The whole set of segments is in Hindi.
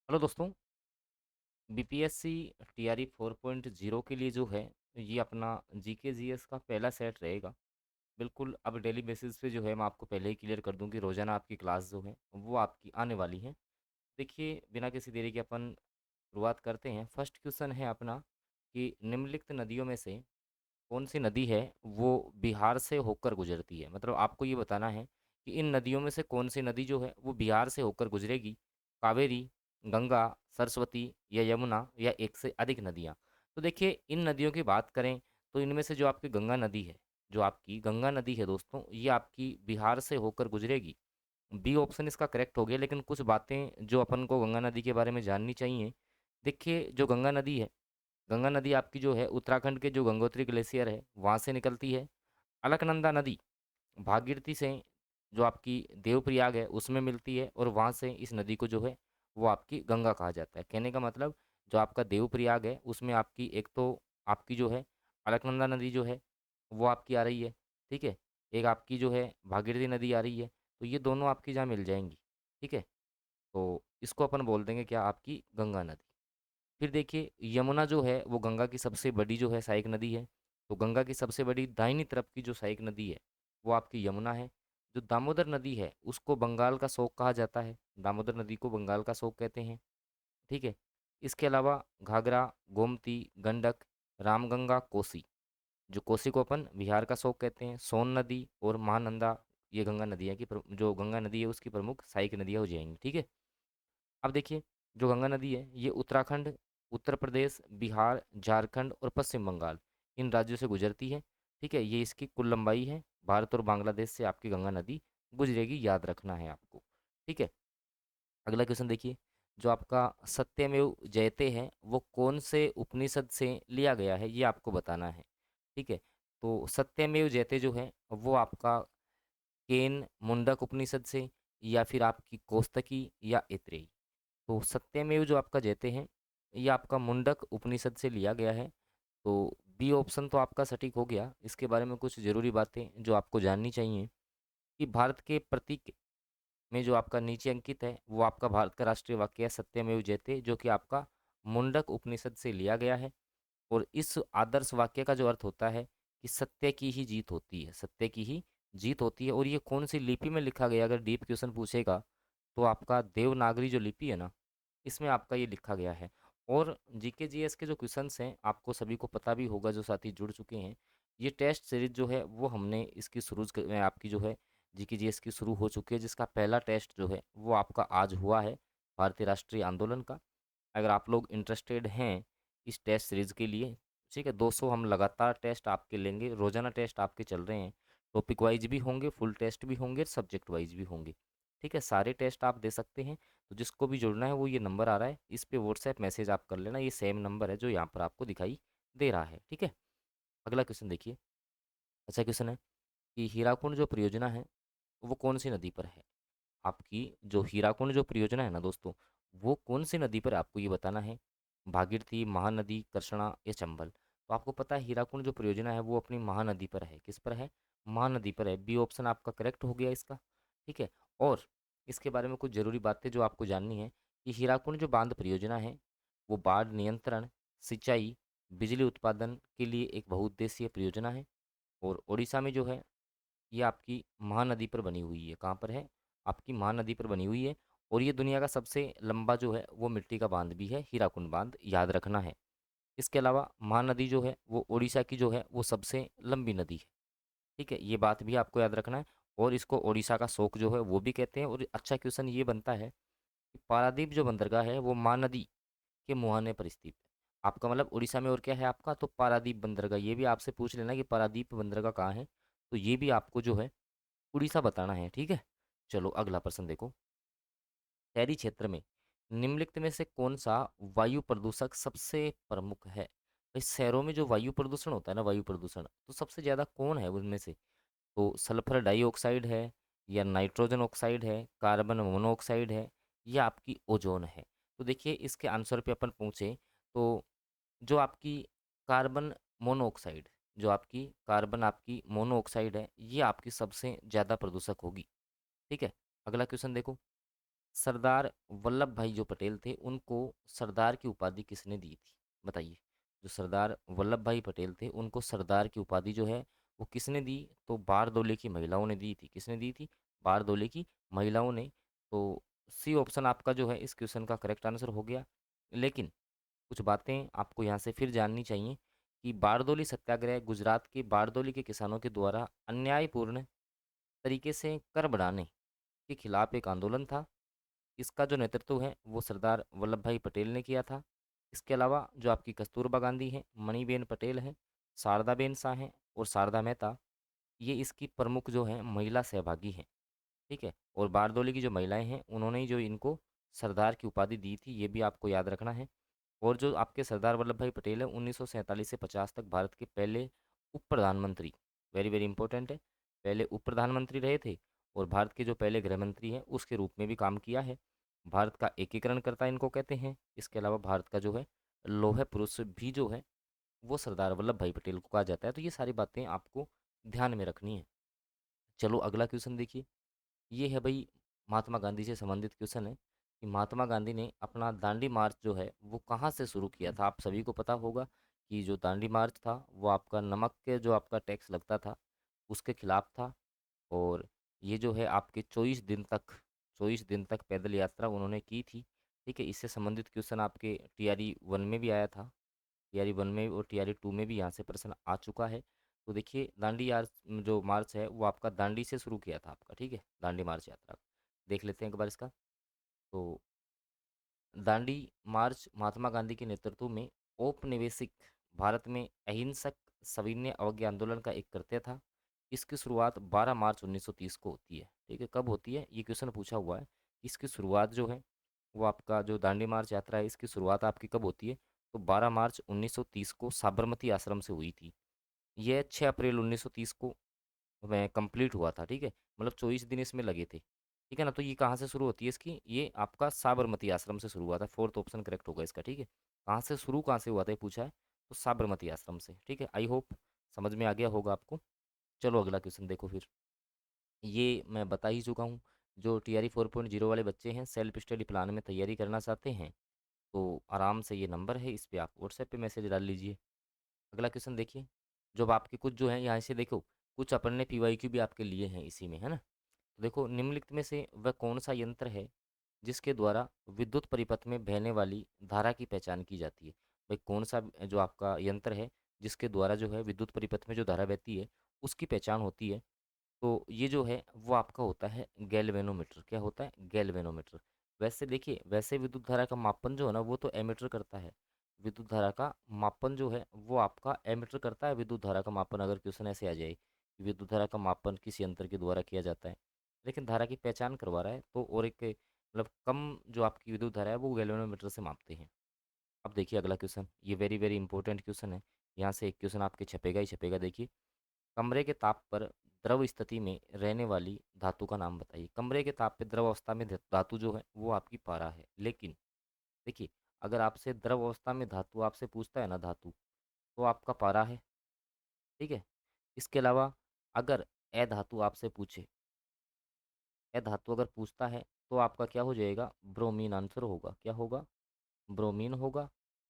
हेलो दोस्तों। बीपीएससी टीआरई 4.0 के लिए जो है ये अपना जीके जीएस का पहला सेट रहेगा। बिल्कुल अब डेली बेसिस पे जो है मैं आपको पहले ही क्लियर कर दूं कि रोज़ाना आपकी क्लास जो है वो आपकी आने वाली है। देखिए बिना किसी देरी के अपन शुरुआत करते हैं। फर्स्ट क्वेश्चन है अपना कि निम्नलिखित नदियों में से कौन सी नदी है वो बिहार से होकर गुजरती है। मतलब आपको ये बताना है कि इन नदियों में से कौन सी नदी जो है वो बिहार से होकर गुजरेगी। कावेरी, गंगा, सरस्वती या यमुना या एक से अधिक नदियाँ। तो देखिए इन नदियों की बात करें तो इनमें से जो आपकी गंगा नदी है, जो आपकी गंगा नदी है दोस्तों, ये आपकी बिहार से होकर गुजरेगी। बी ऑप्शन इसका करेक्ट हो गया, लेकिन कुछ बातें जो अपन को गंगा नदी के बारे में जाननी चाहिए। देखिए जो गंगा नदी है, गंगा नदी आपकी जो है उत्तराखंड के जो गंगोत्री ग्लेशियर है वहाँ से निकलती है। अलकनंदा नदी भागीरथी से जो आपकी देवप्रयाग है उसमें मिलती है, और वहाँ से इस नदी को जो है वो आपकी गंगा कहा जाता है। कहने का मतलब जो आपका देवप्रयाग है उसमें आपकी एक तो आपकी जो है अलकनंदा नदी जो है वो आपकी आ रही है, ठीक है। एक आपकी जो है भागीरथी नदी आ रही है, तो ये दोनों आपकी जहाँ मिल जाएंगी, ठीक है। तो इसको अपन बोल देंगे क्या, आपकी गंगा नदी। फिर देखिए यमुना जो है वो गंगा की सबसे बड़ी जो है सहायक नदी है। तो गंगा की सबसे बड़ी दाहिनी तरफ की जो सहायक नदी है वो आपकी यमुना है। जो दामोदर नदी है उसको बंगाल का शोक कहा जाता है, दामोदर नदी को बंगाल का शोक कहते हैं, ठीक है। इसके अलावा घाघरा, गोमती, गंडक, रामगंगा, कोसी, जो कोसी को अपन बिहार का शोक कहते हैं, सोन नदी और महानंदा, ये गंगा नदियाँ की जो गंगा नदी है उसकी प्रमुख सहायक नदियाँ हो जाएंगी, ठीक है। अब देखिए जो गंगा नदी है ये उत्तराखंड, उत्तर प्रदेश, बिहार, झारखंड और पश्चिम बंगाल, इन राज्यों से गुजरती है, ठीक है। ये इसकी कुल लंबाई है। भारत और बांग्लादेश से आपकी गंगा नदी गुजरेगी, याद रखना है आपको, ठीक है। अगला क्वेश्चन देखिए, जो आपका सत्यमेव जयते है वो कौन से उपनिषद से लिया गया है, ये आपको बताना है, ठीक है। तो सत्यमेव जयते जो है वो आपका केन मुंडक उपनिषद से, या फिर आपकी कोस्तकी या ऐत्रेयी। तो सत्यमेव जो आपका जयते हैं ये आपका मुंडक उपनिषद से लिया गया है। तो बी ऑप्शन तो आपका सटीक हो गया। इसके बारे में कुछ जरूरी बातें जो आपको जाननी चाहिए कि भारत के प्रतीक में जो आपका नीचे अंकित है वो आपका भारत का राष्ट्रीय वाक्य है सत्यमेव जयते, जो कि आपका मुंडक उपनिषद से लिया गया है। और इस आदर्श वाक्य का जो अर्थ होता है कि सत्य की ही जीत होती है, सत्य की ही जीत होती है। और ये कौन सी लिपि में लिखा गया, अगर डीप क्वेश्चन पूछेगा तो आपका देवनागरी जो लिपि है ना, इसमें आपका ये लिखा गया है। और जीके जीएस के जो क्वेश्चंस हैं आपको सभी को पता भी होगा, जो साथी जुड़ चुके हैं। ये टेस्ट सीरीज जो है वो हमने इसकी में आपकी जो है जीके जीएस की शुरू हो चुकी है, जिसका पहला टेस्ट जो है वो आपका आज हुआ है, भारतीय राष्ट्रीय आंदोलन का। अगर आप लोग इंटरेस्टेड हैं इस टेस्ट सीरीज़ के लिए, ठीक है 200 हम लगातार टेस्ट आपके लेंगे, रोजाना टेस्ट आपके चल रहे हैं। टॉपिक वाइज भी होंगे, फुल टेस्ट भी होंगे, सब्जेक्ट वाइज भी होंगे, ठीक है। सारे टेस्ट आप दे सकते हैं। तो जिसको भी जुड़ना है वो ये नंबर आ रहा है, इस पे व्हाट्सएप मैसेज आप कर लेना, ये सेम नंबर है जो यहाँ पर आपको दिखाई दे रहा है, ठीक है। अगला क्वेश्चन देखिए। अच्छा क्वेश्चन है कि हीराकुंड जो परियोजना है वो कौन सी नदी पर है। आपकी जो हीराकुंड जो परियोजना है ना दोस्तों, वो कौन सी नदी पर है, आपको ये बताना है। भागीरथी, महानदी, कृष्णा या चंबल। तो आपको पता है हीराकुंड जो परियोजना है वो अपनी महानदी पर है। किस पर है, महानदी पर है। बी ऑप्शन आपका करेक्ट हो गया इसका, ठीक है। और इसके बारे में कुछ जरूरी बातें जो आपको जाननी है कि हीराकुंड जो बांध परियोजना है वो बाढ़ नियंत्रण, सिंचाई, बिजली उत्पादन के लिए एक बहुउद्देशीय परियोजना है। और उड़ीसा में जो है ये आपकी महानदी पर बनी हुई है। कहाँ पर है, आपकी महानदी पर बनी हुई है। और ये दुनिया का सबसे लंबा जो है वो मिट्टी का बांध भी है, हीराकुंड बांध, याद रखना है। इसके अलावा महानदी जो है वो उड़ीसा की जो है वो सबसे लंबी नदी है, ठीक है। ये बात भी आपको याद रखना है। और इसको उड़ीसा का शोक जो है वो भी कहते हैं। और अच्छा क्वेश्चन ये बनता है कि पारादीप जो बंदरगाह है वो महानदी के मुहाने पर स्थित है। आपका मतलब उड़ीसा में और क्या है आपका, तो पारादीप बंदरगाह। ये भी आपसे पूछ लेना कि पारादीप बंदरगाह कहाँ है, तो ये भी आपको जो है उड़ीसा बताना है, ठीक है। चलो अगला प्रश्न देखो। शहरी क्षेत्र में निम्नलिखित में से कौन सा वायु प्रदूषक सबसे प्रमुख है। इस शहरों में जो वायु प्रदूषण होता है ना, वायु प्रदूषण, तो सबसे ज़्यादा कौन है उनमें से। तो सल्फर डाइऑक्साइड है, या नाइट्रोजन ऑक्साइड है, कार्बन मोनोऑक्साइड है, या आपकी ओजोन है। तो देखिए इसके आंसर पे अपन पूछे तो जो आपकी कार्बन मोनोऑक्साइड, जो आपकी कार्बन आपकी मोनोऑक्साइड है, ये आपकी सबसे ज़्यादा प्रदूषक होगी, ठीक है। अगला क्वेश्चन देखो। सरदार वल्लभ भाई जो पटेल थे उनको सरदार की उपाधि किसने दी थी? बताइए। जो सरदार वल्लभ भाई पटेल थे उनको सरदार की उपाधि जो है वो किसने दी? तो बारदोली की महिलाओं ने दी थी। किसने दी थी? बारदोली की महिलाओं ने। तो सी ऑप्शन आपका जो है इस क्वेश्चन का करेक्ट आंसर हो गया। लेकिन कुछ बातें आपको यहाँ से फिर जाननी चाहिए कि बारदोली सत्याग्रह गुजरात के बारदोली के किसानों के द्वारा अन्यायपूर्ण तरीके से कर बढ़ाने के खिलाफ एक आंदोलन था। इसका जो नेतृत्व है वो सरदार वल्लभ भाई पटेल ने किया था। इसके अलावा जो आपकी कस्तूरबा गांधी हैं, मणिबेन पटेल हैं, शारदाबेन शाह हैं और शारदा मेहता, ये इसकी प्रमुख जो हैं महिला सहभागी हैं। ठीक है। और बारदोली की जो महिलाएं हैं उन्होंने ही जो इनको सरदार की उपाधि दी थी, ये भी आपको याद रखना है। और जो आपके सरदार वल्लभ भाई पटेल है 1947 से 50 तक भारत के पहले उप प्रधानमंत्री, वेरी वेरी इंपॉर्टेंट है, पहले उप प्रधानमंत्री रहे थे। और भारत के जो पहले गृह मंत्री हैं उसके रूप में भी काम किया है। भारत का एकीकरण करता इनको कहते हैं। इसके अलावा भारत का जो है लौह पुरुष भी जो है वो सरदार वल्लभ भाई पटेल को कहा जाता है। तो ये सारी बातें आपको ध्यान में रखनी है। चलो अगला क्वेश्चन देखिए। ये है भाई महात्मा गांधी से संबंधित क्वेश्चन है कि महात्मा गांधी ने अपना दांडी मार्च जो है वो कहाँ से शुरू किया था? आप सभी को पता होगा कि जो दांडी मार्च था वो आपका नमक के जो आपका टैक्स लगता था उसके खिलाफ था। और ये जो है आपके 24 दिन तक पैदल यात्रा उन्होंने की थी। ठीक है। इससे संबंधित क्वेश्चन आपके टीआरई 1 में भी आया था, टीआरई 1 में और टीआरई 2 में भी यहाँ से प्रश्न आ चुका है। तो देखिए दांडी यार जो मार्च है वो आपका दांडी से शुरू किया था आपका। ठीक है। दांडी मार्च यात्रा देख लेते हैं एक बार इसका। तो दांडी मार्च महात्मा गांधी के नेतृत्व में औपनिवेशिक भारत में अहिंसक सविनय अवज्ञा आंदोलन का एक कृत्य था। इसकी शुरुआत 12 मार्च 1930 को होती है। ठीक है। कब होती है ये क्वेश्चन पूछा हुआ है। इसकी शुरुआत जो है वो आपका जो दांडी मार्च यात्रा है इसकी शुरुआत आपकी कब होती है? तो 12 मार्च 1930 को साबरमती आश्रम से हुई थी। यह 6 अप्रैल 1930 को में कंप्लीट हुआ था। ठीक है। मतलब 24 दिन इसमें लगे थे। ठीक है ना। तो ये कहाँ से शुरू होती है इसकी? ये आपका साबरमती आश्रम से शुरू हुआ था। फोर्थ ऑप्शन करेक्ट होगा इसका। ठीक है। कहाँ से हुआ था ये पूछा है, तो साबरमती आश्रम से। ठीक है। आई होप समझ में आ गया होगा आपको। चलो अगला क्वेश्चन देखो फिर। ये मैं बता ही चुका हूँ। जो टीआरई 4.0 वाले बच्चे हैं सेल्फ स्टडी प्लान में तैयारी करना चाहते हैं तो आराम से ये नंबर है, इस पे आप व्हाट्सएप पे मैसेज डाल लीजिए। अगला क्वेश्चन देखिए। जब आपके कुछ जो है यहाँ से देखो, कुछ अपन ने पीवाईक्यू भी आपके लिए हैं इसी में, है ना। तो देखो निम्नलिखित में से वह कौन सा यंत्र है जिसके द्वारा विद्युत परिपथ में बहने वाली धारा की पहचान की जाती है? भाई कौन सा जो आपका यंत्र है जिसके द्वारा जो है विद्युत परिपथ में जो धारा बहती है उसकी पहचान होती है? तो ये जो है वो आपका होता है गैल्वेनोमीटर। क्या होता है? गैल्वेनोमीटर। वैसे देखिए, वैसे विद्युत धारा का मापन जो है ना वो तो एमीटर करता है। विद्युत धारा का मापन जो है वो आपका एमीटर करता है। विद्युत धारा का मापन अगर क्वेश्चन ऐसे आ जाए कि विद्युत धारा का मापन किस यंत्र के द्वारा किया जाता है, लेकिन धारा की पहचान करवा रहा है तो और एक मतलब कम जो आपकी विद्युत धारा है वो गैल्वेनोमीटर से मापते हैं। अब देखिए अगला क्वेश्चन, ये वेरी वेरी इंपॉर्टेंट क्वेश्चन है। यहाँ से एक क्वेश्चन आपके छपेगा ही छपेगा। देखिए, कमरे के ताप पर द्रव स्थिति में रहने वाली धातु का नाम बताइए। कमरे के ताप पे द्रव अवस्था में धातु जो है वो आपकी पारा है। लेकिन देखिए, अगर आपसे द्रव अवस्था में धातु आपसे पूछता है ना धातु, तो आपका पारा है। ठीक है। इसके अलावा अगर ए धातु आपसे पूछे, ए धातु अगर पूछता है तो आपका क्या हो जाएगा? ब्रोमीन आंसर होगा। क्या होगा? ब्रोमीन होगा।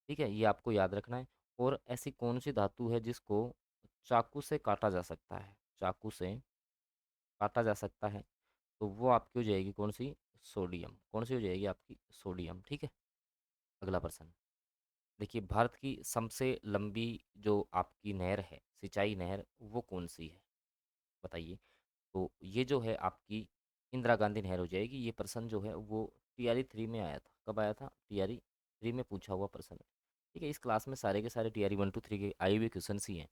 ठीक है। ये आपको याद रखना है। और ऐसी कौन सी धातु है जिसको चाकू से काटा जा सकता है? चाकू से काटा जा सकता है तो वो आपकी हो जाएगी कौन सी? सोडियम। कौन सी हो जाएगी आपकी? सोडियम। ठीक है। अगला प्रश्न देखिए, भारत की सबसे लंबी जो आपकी नहर है, सिंचाई नहर, वो कौन सी है? बताइए। तो ये जो है आपकी इंदिरा गांधी नहर हो जाएगी। ये प्रश्न जो है वो टीआरई 3 में आया था। कब आया था? टीआरई 3 में पूछा हुआ प्रश्न है। ठीक है। इस क्लास में सारे के सारे टीआरई 1 2 3 के आए हुए क्वेश्चन ही हैं।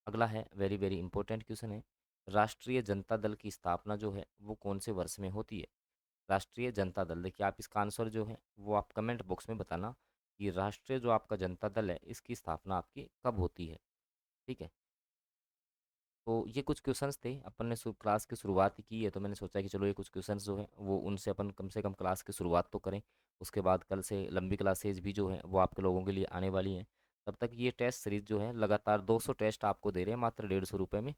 अगला है वेरी वेरी इंपॉर्टेंट क्वेश्चन है। राष्ट्रीय जनता दल की स्थापना जो है वो कौन से वर्ष में होती है? राष्ट्रीय जनता दल, देखिए आप इसका आंसर जो है वो आप कमेंट बॉक्स में बताना कि राष्ट्रीय जो आपका जनता दल है इसकी स्थापना आपकी कब होती है। ठीक है। तो ये कुछ क्वेश्चंस थे, अपन ने क्लास की शुरुआत ही की है तो मैंने सोचा कि चलो ये कुछ क्वेश्चंस जो है वो उनसे अपन कम से कम क्लास की शुरुआत तो करें। उसके बाद कल से लंबी क्लासेज भी जो है वो आपके लोगों के लिए आने वाली हैं। तब तक ये टेस्ट सीरीज जो है लगातार 200 टेस्ट आपको दे रहे हैं मात्र 150 रुपये में।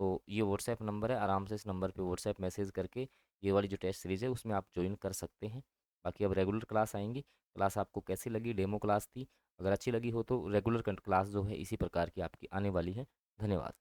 तो ये व्हाट्सएप नंबर है, आराम से इस नंबर पे व्हाट्सएप मैसेज करके ये वाली जो टेस्ट सीरीज़ है उसमें आप ज्वाइन कर सकते हैं। बाकी अब रेगुलर क्लास आएंगी। क्लास आपको कैसी लगी? डेमो क्लास थी। अगर अच्छी लगी हो तो रेगुलर क्लास जो है इसी प्रकार की आपकी आने वाली है। धन्यवाद।